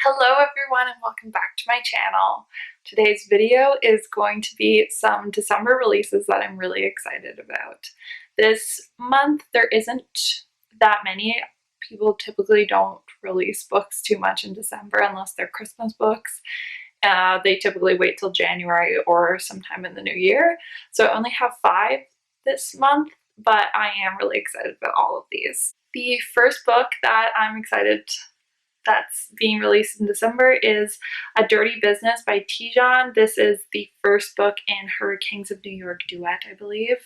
Hello everyone and welcome back to my channel. Today's video is going to be some December releases that I'm really excited about. This month there isn't that many. People typically don't release books too much in December unless they're Christmas books. They typically wait till January or sometime in the new year. So I only have 5 this month, but I am really excited about all of these. The first book that I'm excited that's being released in December is A Dirty Business by Tijan. This is the first book in her Kings of New York duet, I believe.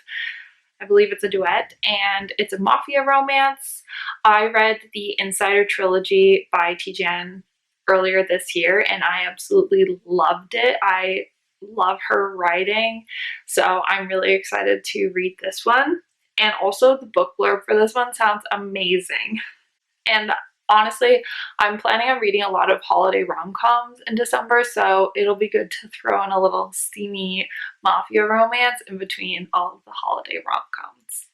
I believe it's a duet, and it's a mafia romance. I read the Insider trilogy by Tijan earlier this year, and I absolutely loved it. I love her writing, so I'm really excited to read this one. And also, the book blurb for this one sounds amazing. And honestly, I'm planning on reading a lot of holiday rom-coms in December, so it'll be good to throw in a little steamy mafia romance in between all of the holiday rom-coms.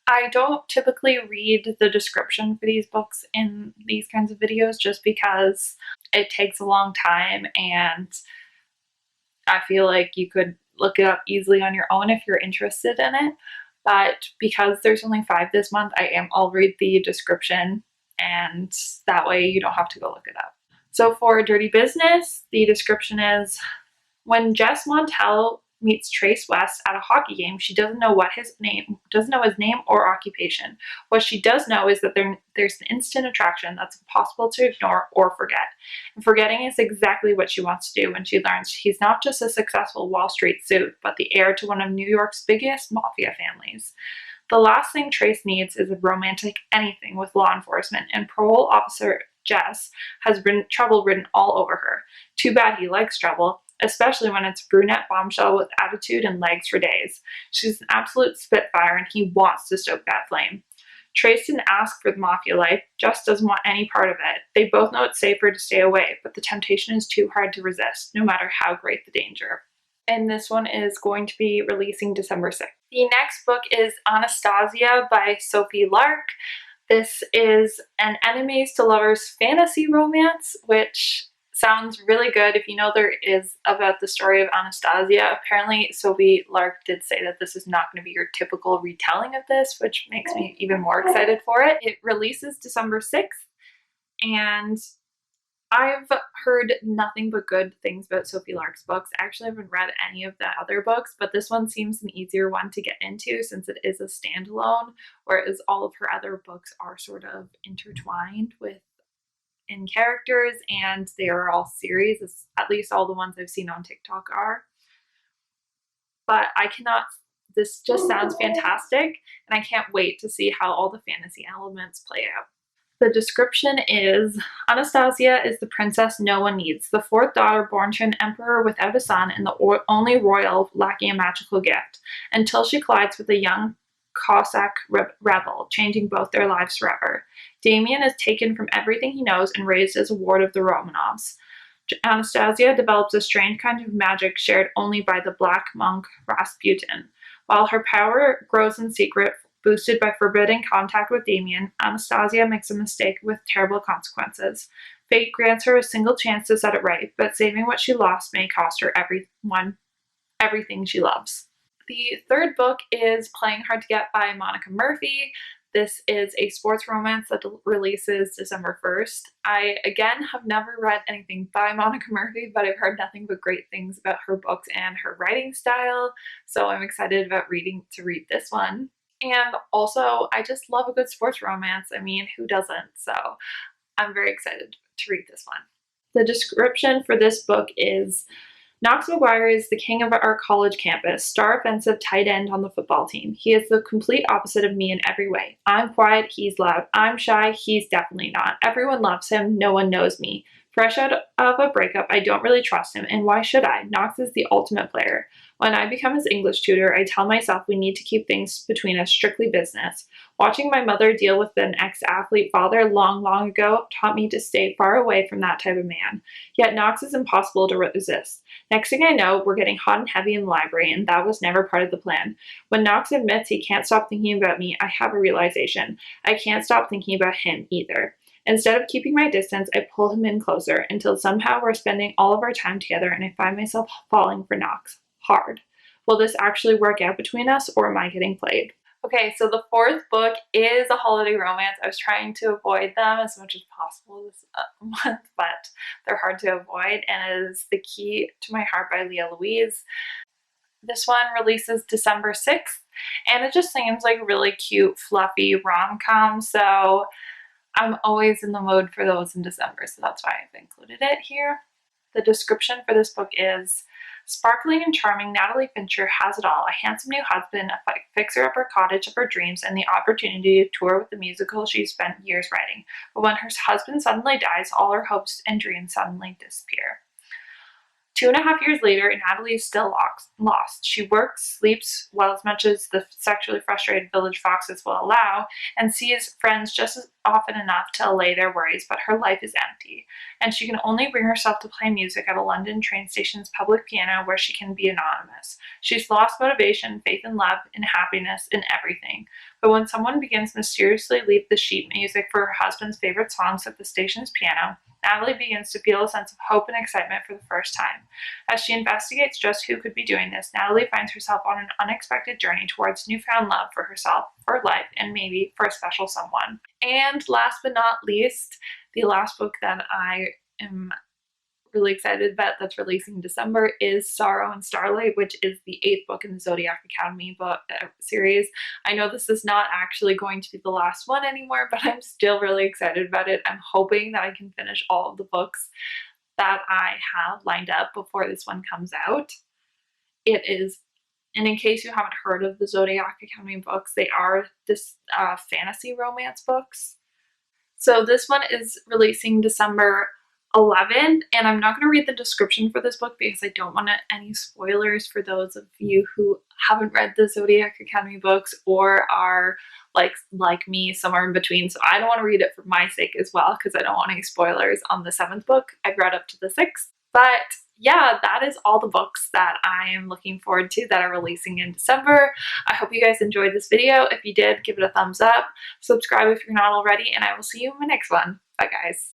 I don't typically read the description for these books in these kinds of videos just because it takes a long time and I feel like you could look it up easily on your own if you're interested in it. But because there's only 5 this month, I'll read the description, and that way you don't have to go look it up. So for Dirty Business, the description is, when Jess Montel meets Trace West at a hockey game, she doesn't know his name or occupation. What she does know is that there's an instant attraction that's impossible to ignore or forget. And forgetting is exactly what she wants to do when she learns he's not just a successful Wall Street suit, but the heir to one of New York's biggest mafia families. The last thing Trace needs is a romantic anything with law enforcement, and parole officer Jess has trouble written all over her. Too bad he likes trouble, especially when it's a brunette bombshell with attitude and legs for days. She's an absolute spitfire, and he wants to stoke that flame. Trace didn't ask for the mafia life, Jess doesn't want any part of it. They both know it's safer to stay away, but the temptation is too hard to resist, no matter how great the danger. And this one is going to be releasing December 6th. The next book is Anastasia by Sophie Lark. This is an enemies to lovers fantasy romance, which sounds really good. If you know there is about the story of Anastasia, apparently Sophie Lark did say that this is not going to be your typical retelling of this, which makes me even more excited for it. It releases December 6th, and I've heard nothing but good things about Sophie Lark's books. I actually haven't read any of the other books, but this one seems an easier one to get into since it is a standalone, whereas all of her other books are sort of intertwined in characters, and they are all series, at least all the ones I've seen on TikTok are. But this just sounds fantastic, and I can't wait to see how all the fantasy elements play out. The description is, Anastasia is the princess no one needs, the 4th daughter born to an emperor without a son and the only royal lacking a magical gift, until she collides with a young Cossack rebel, changing both their lives forever. Damien is taken from everything he knows and raised as a ward of the Romanovs. Anastasia develops a strange kind of magic shared only by the black monk Rasputin. While her power grows in secret, boosted by forbidding contact with Damien, Anastasia makes a mistake with terrible consequences. Fate grants her a single chance to set it right, but saving what she lost may cost her everything she loves. The third book is Playing Hard to Get by Monica Murphy. This is a sports romance that releases December 1st. I, again, have never read anything by Monica Murphy, but I've heard nothing but great things about her books and her writing style, so I'm excited about read this one. And also, I just love a good sports romance. I mean, who doesn't? So I'm very excited to read this one. The description for this book is, Knox McGuire is the king of our college campus, star offensive tight end on the football team. He is the complete opposite of me in every way. I'm quiet, he's loud. I'm shy, he's definitely not. Everyone loves him, no one knows me. Fresh out of a breakup, I don't really trust him, and why should I? Knox is the ultimate player. When I become his English tutor, I tell myself we need to keep things between us strictly business. Watching my mother deal with an ex-athlete father long ago taught me to stay far away from that type of man. Yet Knox is impossible to resist. Next thing I know, we're getting hot and heavy in the library, and that was never part of the plan. When Knox admits he can't stop thinking about me, I have a realization. I can't stop thinking about him either. Instead of keeping my distance, I pull him in closer until somehow we're spending all of our time together and I find myself falling for Knox hard. Will this actually work out between us, or am I getting played? Okay, so the fourth book is a holiday romance. I was trying to avoid them as much as possible this month, but they're hard to avoid, and it is The Key to My Heart by Leah Louise. This one releases December 6th, and it just seems like a really cute, fluffy rom-com, so I'm always in the mood for those in December, so that's why I've included it here. The description for this book is: sparkling and charming Natalie Fincher has it all: a handsome new husband, a fixer-upper cottage of her dreams, and the opportunity to tour with the musical she's spent years writing. But when her husband suddenly dies, all her hopes and dreams suddenly disappear. 2.5 years later, Natalie is still lost. She works, sleeps well as much as the sexually frustrated village foxes will allow, and sees friends just as often enough to allay their worries, but her life is empty, and she can only bring herself to play music at a London train station's public piano where she can be anonymous. She's lost motivation, faith in love, in happiness, in everything. But when someone begins mysteriously leave the sheet music for her husband's favorite songs at the station's piano, Natalie begins to feel a sense of hope and excitement for the first time. As she investigates just who could be doing this, Natalie finds herself on an unexpected journey towards newfound love for herself, for life, and maybe for a special someone. And last but not least, the last book that I am really excited about that's releasing in December is Sorrow and Starlight, which is the 8th book in the Zodiac Academy book series. I know this is not actually going to be the last one anymore, but I'm still really excited about it. I'm hoping that I can finish all of the books that I have lined up before this one comes out. It is, and in case you haven't heard of the Zodiac Academy books, they are this fantasy romance books. So this one is releasing December 11th, and I'm not going to read the description for this book because I don't want any spoilers for those of you who haven't read the Zodiac Academy books or are like me, somewhere in between. So I don't want to read it for my sake as well because I don't want any spoilers on the 7th book. I've read up to the 6th. But yeah, that is all the books that I am looking forward to that are releasing in December. I hope you guys enjoyed this video. If you did, give it a thumbs up. Subscribe if you're not already, and I will see you in my next one. Bye, guys.